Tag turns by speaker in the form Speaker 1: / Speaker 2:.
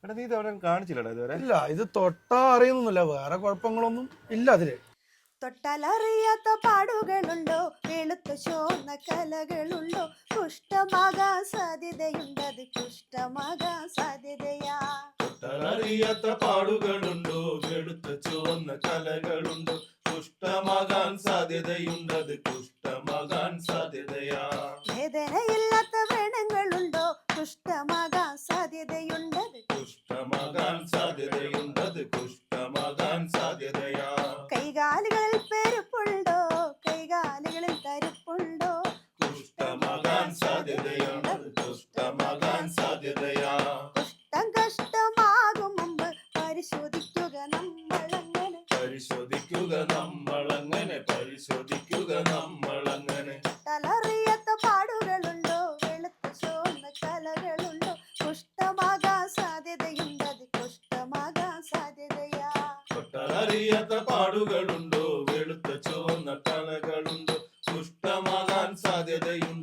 Speaker 1: എടാ നീ ഇത് അവിടെ കാണിച്ചില്ലടാ ഇതുവരെ?
Speaker 2: ഇല്ല, ഇത് തൊട്ടാ അറിയുന്നില്ല, വേറെ കുഴപ്പങ്ങളൊന്നും ഇല്ല അതില്.
Speaker 3: തൊട്ടാലറിയാത്ത പാടുകളുണ്ടോ, വെളുത്ത ചോന്ന കലകളുണ്ടോ, കുഷ്ഠമാകാൻ സാധ്യതയുണ്ടത്, കുഷ്ഠമാകാൻ സാധ്യതയാ.
Speaker 4: തൊട്ടാലറിയാത്ത പാടുകളുണ്ടോ, വെളുത്ത ചുവന്ന കലകളുണ്ടോ, കുഷ്ഠമാകാൻ സാധ്യതയുണ്ടത്, കുഷ്ഠമാകാൻ സാധ്യതയാ.
Speaker 3: വേദനയില്ലാത്ത വ്രണങ്ങളുണ്ടോ, കുഷ്ഠമാകാൻ സാധ്യതയുണ്ടത്,
Speaker 4: കുഷ്ഠമാകാൻ സാധ്യതയുണ്ടത്, കുഷ്ഠമാകാൻ സാധ്യതയാ.
Speaker 3: കൈകാലുകളിൽ പെരുപ്പുണ്ടോ, കൈകാലുകളിൽ തരുപ്പുണ്ടോ,
Speaker 4: കുഷ്ഠമാകാൻ സാധ്യതയുണ്ടത്, കുഷ്ഠമാകാൻ സാധ്യതയാ.
Speaker 3: കുഷ്ഠം കഷ്ടമാകും മുമ്പ് പരിശോധിക്കുക നമ്മളങ്ങനെ,
Speaker 4: പരിശോധിക്കുക നമ്മളങ്ങനെ, പരിശോധിക്കുക നമ്മളങ്ങനെ.
Speaker 3: തൊട്ടാലറിയാത്ത പാടുകളുണ്ടോ, വെളുത്ത ചോന്ന കലകളുണ്ടോ, കുഷ്ഠമാകാൻ സാധ്യതയുണ്ടത്, കുഷ്ഠമാകാൻ സാധ്യതയാ.
Speaker 4: തൊട്ടാലറിയാത്ത പാടുകളുണ്ടോ, വെളുത്ത ചുവന്ന കലകളുണ്ടോ, കുഷ്ഠമാകാൻ സാധ്യതയുണ്ട്.